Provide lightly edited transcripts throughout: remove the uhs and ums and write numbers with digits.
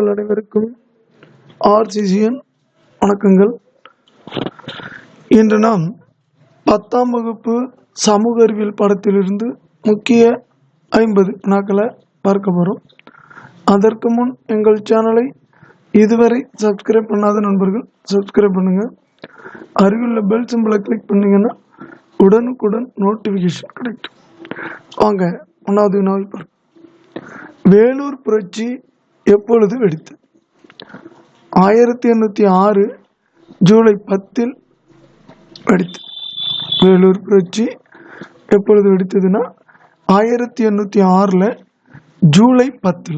அனைவருக்கும் ஆர்சிசிஎன் வணக்கங்கள். இன்று நாம் 10ஆம் வகுப்பு சமூக அறிவியல் பாடத்திலிருந்து முக்கிய 50 வினாக்களை பார்க்க போகிறோம். அதற்கு முன் எங்கள் சேனலை இதுவரை சப்ஸ்கிரைப் பண்ணாத நண்பர்கள் சப்ஸ்கிரைப் பண்ணுங்கள். அருகிலுள்ள பெல் சிம்பிளை கிளிக் பண்ணிங்கன்னா உடனுக்குடன் நோட்டிஃபிகேஷன் கிடைக்கும். வாங்க 1வது வினாவை பார்ப்போம். வேலூர் புரட்சி எப்பொழுது வெடித்தது? 1806 ஜூலை 10 வெடித்தது. வேலூர் புரட்சி எப்பொழுது வெடித்ததுன்னா 1806 ஜூலை 10.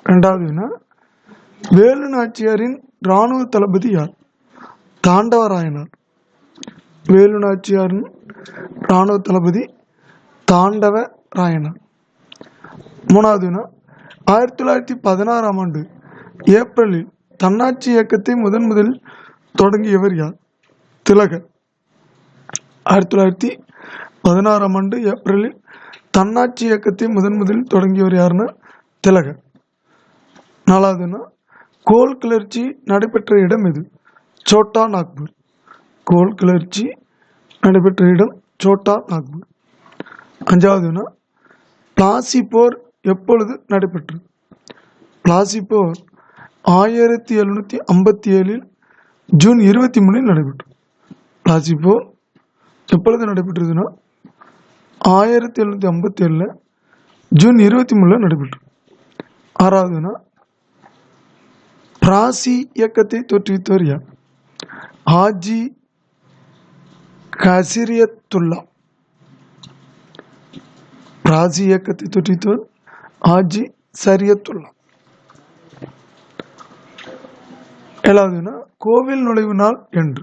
2வது, வேலு நாச்சியாரின் இராணுவ தளபதி யார்? தாண்டவராயனார். வேலு நாச்சியாரின் இராணுவ தளபதி தாண்டவராயனார். 3வது, 1916ஆம் ஆண்டு ஏப்ரலில் தன்னாட்சி இயக்கத்தை முதலில் தொடங்கியவர் யார்? திலகர். 1916ஆம் ஆண்டு ஏப்ரலில் தன்னாட்சி இயக்கத்தை முதலில் தொடங்கியவர் யாருன்னா திலகர். 4வது, கோல் கிளர்ச்சி நடைபெற்ற இடம் எது? சோட்டா நாக்பூர். கோல் கிளர்ச்சி நடைபெற்ற இடம் சோட்டா நாக்பூர். 5வது, பிளாசி போர் எப்பொழுது நடைபெற்றது? பிளாசி போர் 1757 ஜூன் 23 நடைபெற்றது. பிளாசி போர் எப்பொழுது நடைபெற்றதுன்னா 1757 ஜூன் 23 நடைபெற்றது. 6வது, பிராசி இயக்கத்தை தோற்றுவித்தவர் யார்? ஹாஜி கசிரியத்துல்லா. பிராசி இயக்கத்தை தோற்றுவித்தவர் ஹாஜி சரியத்துல்லா. 7வது, கோவில் நுழைவு நாள் என்று?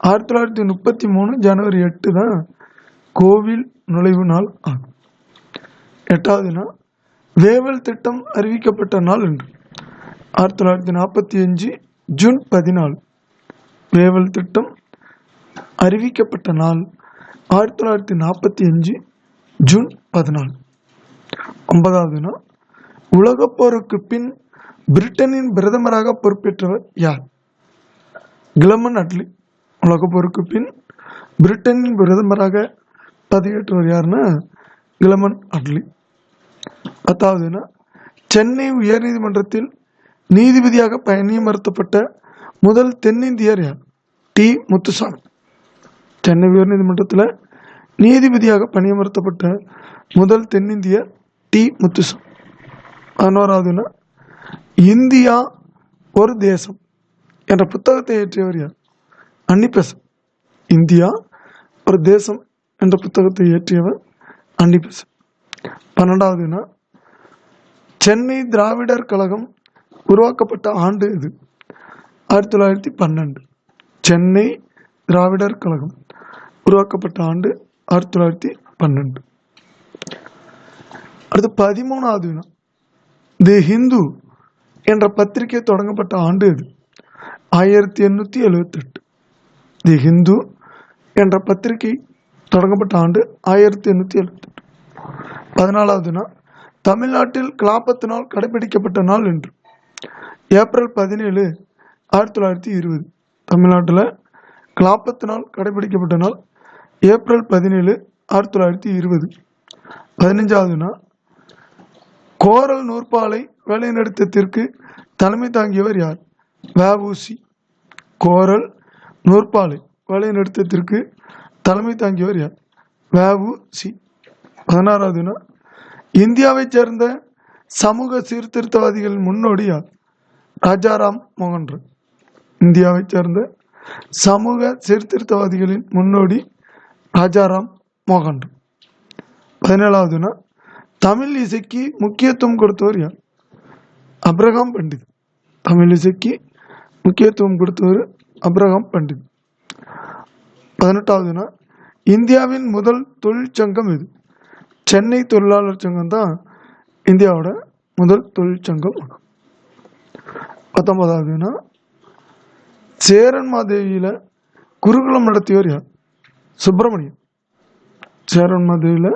1933 ஜனவரி 8 தான் கோவில் நுழைவு நாள் ஆகும். 8வது, வேவல் திட்டம் அறிவிக்கப்பட்ட நாள் என்று? 1945 ஜூன் 14. வேவல் திட்டம் அறிவிக்கப்பட்ட நாள் 1945 ஜூன் 14. 9வது, உலகப்போருக்கு பின் பிரிட்டனின் பிரதமராக பொறுப்பேற்றவர் யார்? கிளமன் அட்லி. உலகப்போருக்கு பின் பிரிட்டனின் பிரதமராக பதவியேற்றவர் யாருன்னா கிளமன் அட்லி. 10வது, சென்னை உயர்நீதிமன்றத்தில் நீதிபதியாக பணியமர்த்தப்பட்ட முதல் தென்னிந்தியர் யார்? டி. முத்துசாமி. சென்னை உயர்நீதிமன்றத்தில் நீதிபதியாக பணியமர்த்தப்பட்ட முதல் தென்னிந்தியர் டி. முத்துசாமி. 11வது, இந்தியா ஒரு தேசம் என்ற புத்தகத்தை இயற்றியவர் யார்? அன்னிபெசன்ட். இந்தியா ஒரு தேசம் என்ற புத்தகத்தை இயற்றியவர் அன்னிபெசன்ட். 12வது, சென்னை திராவிடர் கழகம் உருவாக்கப்பட்ட ஆண்டு இது? 1912. சென்னை திராவிடர் கழகம் உருவாக்கப்பட்ட ஆண்டு 1912. அடுத்து 13வது, தி ஹிந்து என்ற பத்திரிகை தொடங்கப்பட்ட ஆண்டு எது? 1878. தி ஹிந்து என்ற பத்திரிகை தொடங்கப்பட்ட ஆண்டு 1878. 14வது, தமிழ்நாட்டில் கிலாபத்து நாள் கடைபிடிக்கப்பட்ட நாள் என்று? ஏப்ரல் 17 1920. தமிழ்நாட்டில் கிலாபத்து நாள் கடைபிடிக்கப்பட்ட நாள் ஏப்ரல் 17 1920. 15வது, கோரல் நூற்பாலை வேலைநிறுத்தத்திற்கு தலைமை தாங்கியவர் யார்? வ.உ.சி. கோரல் நூற்பாலை வேலைநிறுத்தத்திற்கு தலைமை தாங்கியவர் யார்? வ.உ.சி. 16வது, இந்தியாவைச் சேர்ந்த சமூக சீர்திருத்தவாதிகளின் முன்னோடி யார்? ராஜாராம் மோகன் ராய். இந்தியாவைச் சேர்ந்த சமூக சீர்திருத்தவாதிகளின் முன்னோடி ராஜாராம் மோகன் ராய். 17வது, தமிழ் இசைக்கு முக்கியத்துவம் கொடுத்தவர் யார்? அப்ரஹாம் பண்டித். தமிழ் இசைக்கு முக்கியத்துவம் கொடுத்தவர் அப்ரஹாம் பண்டித். 18வது, இந்தியாவின் முதல் தொழிற்சங்கம் எது? சென்னை தொழிலாளர் சங்கம் தான் இந்தியாவோட முதல் தொழிற்சங்கம். 19வது, சேரன்மாதேவியில குருகுலம் நடத்தியவர் யார்? சுப்பிரமணியம். சேரன்மாதேவியில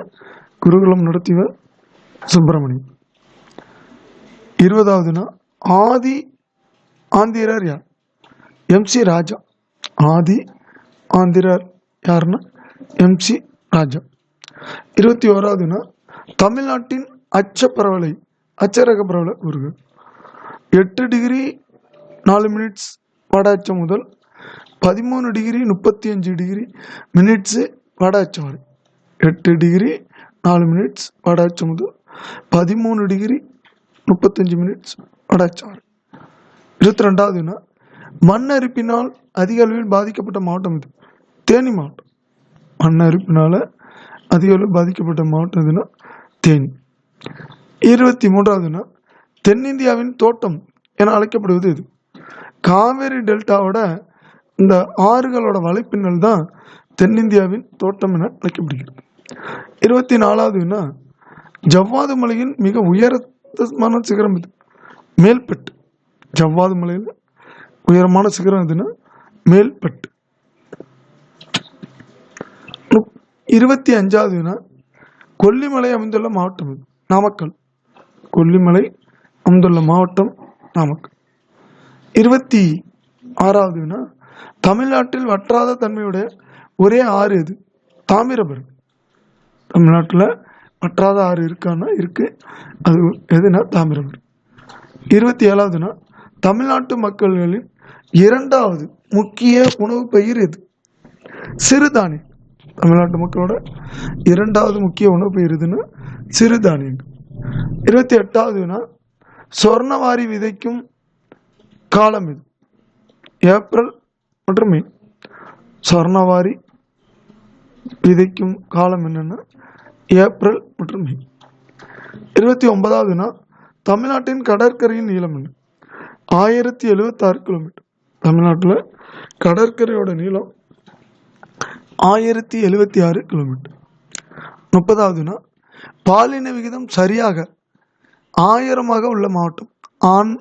குருகுலம் நடத்தியவர் சுப்பிரமணியம். 20வது, ஆதி ஆந்திரர் யார்? எம்சி ராஜா. ஆதி ஆந்திரர் யாருன்னா எம்சி ராஜா. 21வது தமிழ்நாட்டின் அச்சப்பரவலை அச்சரக பரவலை கூறுக. 8 டிகிரி 4 மினிட்ஸ் வட அச்சம் முதல் 13 டிகிரி 35 டிகிரி மினிட்ஸு வட அச்சம் வரை. 8 டிகிரி 4 மினிட்ஸ் வட அச்சம் முதல் 13 டிகிரி 35 மினிட்ஸ் வட அச்சம் வரை. 22வது மண் அரிப்பினால் அதிக அளவில் பாதிக்கப்பட்ட மாவட்டம் இது. தேனி மாவட்டம். மண் அரிப்பினால அதிக அளவில் பாதிக்கப்பட்ட மாவட்டம் எதுனா தேனி. 23வது தென்னிந்தியாவின் தோட்டம் என அழைக்கப்படுவது இது. காவேரி டெல்டாவோட இந்த ஆறுகளோட வலைப்பின்னல் தான் தென்னிந்தியாவின் தோட்டம் என அழைக்கப்படுகிறது. 24வது ஜவ்வாது மலையின் மிக உயரமான சிகரம் இது மேல்பட்டு. ஜவ்வாது மலையில் உயரமான சிகரம் எதுனா மேல்பட்டு. 25வது கொல்லிமலை அமைந்துள்ள மாவட்டம் இது நாமக்கல். கொல்லிமலை அமைந்துள்ள மாவட்டம் நாமக்கல். 26வது தமிழ்நாட்டில் வற்றாத தன்மையுடைய ஒரே ஆறு எது? தாமிரபரணி. தமிழ்நாட்டில் வற்றாத ஆறு இருக்கான்னா இருக்கு, அது எதுனா தாமிரபரணி. 27வது தமிழ்நாட்டு மக்களின் 2வது முக்கிய உணவு பயிர் எது? சிறுதானியம். தமிழ்நாட்டு மக்களோட 2வது முக்கிய உணவு பயிர் எதுன்னா சிறுதானியங்கள். 28வது சொர்ணவாரி விதைக்கும் காலம் இது. ஏப்ரல் மற்றும் மே. சொர்ணவாரி விதைக்கும் காலம் என்னன்னா ஏப்ரல் மற்றும் மே. 29வது தமிழ்நாட்டின் கடற்கரையின் நீளம் என்ன? 1076 கிலோமீட்டர். தமிழ்நாட்டில் கடற்கரையோட நீளம் 1076 கிலோமீட்டர். 30வது பாலின விகிதம் சரியாக 1000 உள்ள மாவட்டம். ஆண்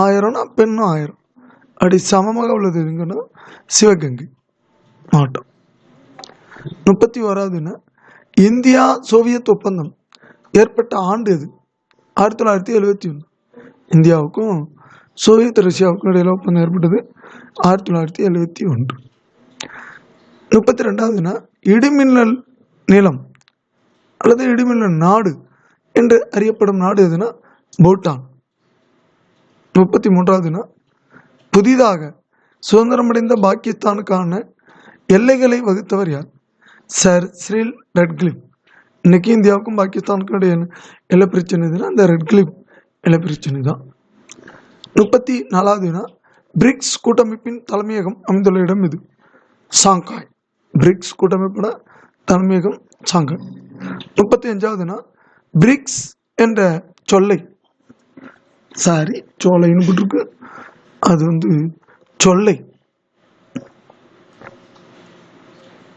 1000 பெண் 1000 அப்படி சமமாக உள்ளது எங்கன்னா சிவகங்கை மாவட்டம். 31வது இந்தியா சோவியத் ஒப்பந்தம் ஏற்பட்ட ஆண்டு எது? 1971. இந்தியாவுக்கும் சோவியத் ரஷ்யாவுக்கும் இடையில ஒப்பந்தம் ஏற்பட்டது 1971. 32வது இடிமின்னல் நிலம் அல்லது இடிமின்னல் நாடு என்று அறியப்படும் நாடு எதுனா பூட்டான். 33வது புதிதாக சுதந்திரமடைந்த பாகிஸ்தானுக்கான எல்லைகளை வகுத்தவர் யார்? Sir Cyril Radcliffe. இன்னைக்கு இந்தியாவுக்கும் பாகிஸ்தானுக்கும் இடையே எல்லை பிரச்சனை எதுனா அந்த ரெட்க்ளிஃப் எல்லை பிரச்சனை தான். 34வது பிரிக்ஸ் கூட்டமைப்பின் தலைமையகம் அமைந்துள்ள இடம் இது? சாங்காய். பிரிக்ஸ் கூட்டமைப்போட தலைமையகம் சாங்காய். 35வது பிரிக்ஸ் என்ற சொல்லை சோலைன்னு போட்டிருக்கு, அது சொல்லை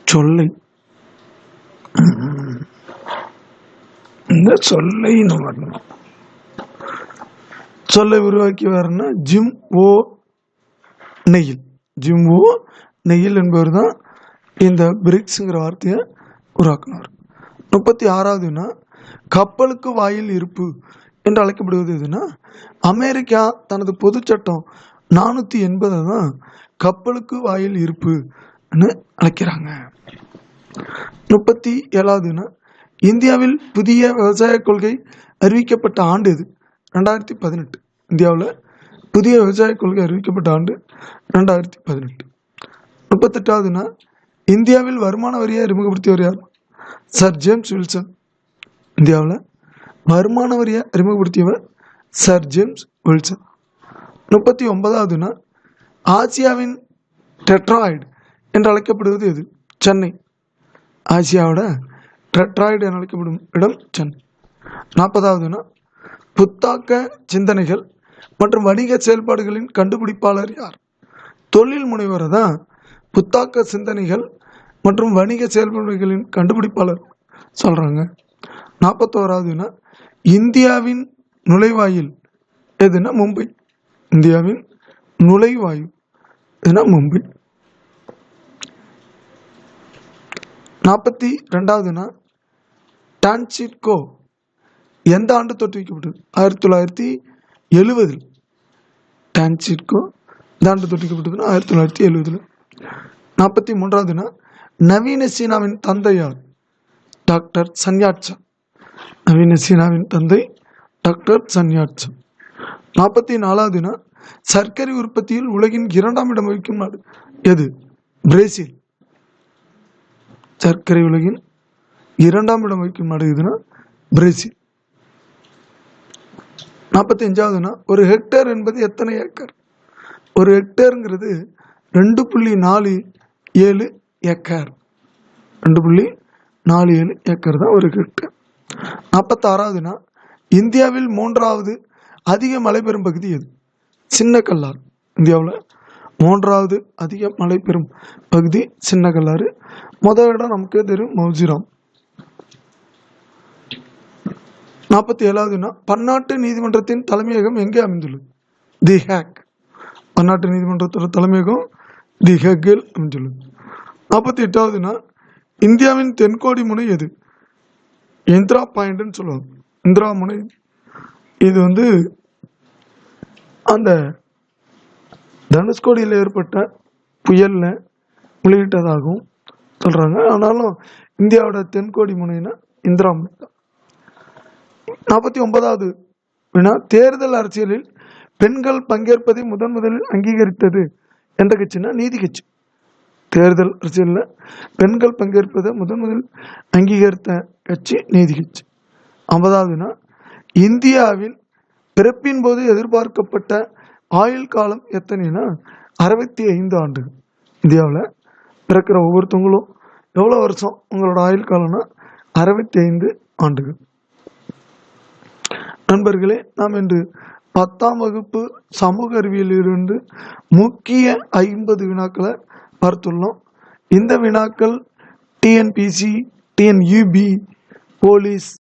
சொல்லை இந்த சொல்லை சொல்லை உருவாக்கியவர்னா ஜிம் ஓ நெயில். ஜிம் ஓ நெயில் என்பவர் தான் இந்த பிரிக்ஸுங்கிற வார்த்தையை உருவாக்கினார். 36வது கப்பலுக்கு வாயில் இருப்பு என்று அழைக்கப்படுவது எதுனா அமெரிக்கா தனது பொது சட்டம் 480 தான் கப்பலுக்கு வாயில் இருப்புன்னு அழைக்கிறாங்க. 37வது இந்தியாவில் புதிய விவசாய கொள்கை அறிவிக்கப்பட்ட ஆண்டு எது? 2018. இந்தியாவில் புதிய விவசாய கொள்கை அறிவிக்கப்பட்ட ஆண்டு 2018. 38வது இந்தியாவில் வருமான வரியை அறிமுகப்படுத்தியவர் யார்? Sir James Wilson. இந்தியாவில் வருமான வரியை அறிமுகப்படுத்தியவர் சர் ஜேம்ஸ் வில்சன். 39வது ஆசியாவின் டெட்ராய்டு என்று அழைக்கப்படுவது எது? சென்னை. ஆசியாவோட டெட்ராய்டு என அழைக்கப்படும் இடம் சென்னை. 40வது புத்தாக்க சிந்தனைகள் மற்றும் வணிக செயல்பாடுகளின் கண்டுபிடிப்பாளர் யார்? தொழில் முனைவரை தான் புத்தாக்க சிந்தனைகள் மற்றும் வணிக செயல்பாடுகளின் கண்டுபிடிப்பாளர் சொல்கிறாங்க. 41வது இந்தியாவின் நுழைவாயில் எதுனா மும்பை. இந்தியாவின் நுழைவாயு எதுனா மும்பை. 42வது டான்சிட்கோ எந்த ஆண்டு தோற்றுவிக்கப்பட்டது? 1970. டான்சிட்கோ தாண்டு துண்டிக்கப்பட்டதுன்னா 1970. 43வதுனா நவீன சீனாவின் தந்தையார்? டாக்டர் சன்யாட்சா. நவீன சீனாவின் தந்தை டாக்டர் சன்யாட்சா. 44வதுனா சர்க்கரை உற்பத்தியில் உலகின் 2ஆம் இடம் வகிக்கும் நாடு எது? பிரேசில். சர்க்கரை உலகின் 2ஆம் இடம் வகிக்கும் நாடு எதுனா பிரேசில். 45வதுனா ஒரு ஹெக்டேர் என்பது எத்தனை ஏக்கர்? ஒரு ஹெக்டேருங்கிறது 2.47 ஏக்கர். 2.47 ஏக்கர் தான் ஒரு ஹெக்டேர். 46வதுனா இந்தியாவில் 3வது அதிக மழை பெறும் பகுதி எது? சின்ன கல்லாறு. இந்தியாவில் 3வது அதிக மழை பெறும் பகுதி சின்ன கல்லாறு. முதல் இடம் நமக்கு தெரியும், மௌசிராம். 47வதுனா பன்னாட்டு நீதிமன்றத்தின் தலைமையகம் எங்கே அமைந்துள்ளது? தி ஹேக். பன்னாட்டு நீதிமன்றத்தோட தலைமையகம் தி ஹேக்கில் அமைந்துள்ளது. 48வதுனா இந்தியாவின் தென்கோடி முனை எது? இந்திரா பாயிண்ட்னு சொல்லுவாங்க. இந்திரா முனை. இது அந்த தனுஷ்கோடியில் ஏற்பட்ட புயல்ல முழுகிட்டதாகவும் சொல்றாங்க. ஆனாலும் இந்தியாவோட தென்கோடி முனைனா இந்திரா முனை தான். 49வது வினா தேர்தல் அரசியலில் பெண்கள் பங்கேற்பதை முதலில் அங்கீகரித்தது என்ற கட்சினா நீதி கட்சி. தேர்தல் அரசியலில் பெண்கள் பங்கேற்பதை முதலில் அங்கீகரித்த கட்சி நீதி கட்சி. 50வதுனா இந்தியாவில் பிறப்பின் போது எதிர்பார்க்கப்பட்ட ஆயுள் காலம் எத்தனைனா 65 ஆண்டுகள். இந்தியாவில் பிறக்கிற ஒவ்வொருத்தவங்களும் எவ்வளோ வருஷம் உங்களோட ஆயுள் காலம்னா 65 ஆண்டுகள். நண்பர்களே, நாம் இன்று 10ஆம் வகுப்பு சமூக அறிவியலிலிருந்து முக்கிய 50 வினாக்களை பார்த்துள்ளோம். இந்த வினாக்கள் டிஎன்பிசி, டிஎன்யூபி, போலீஸ்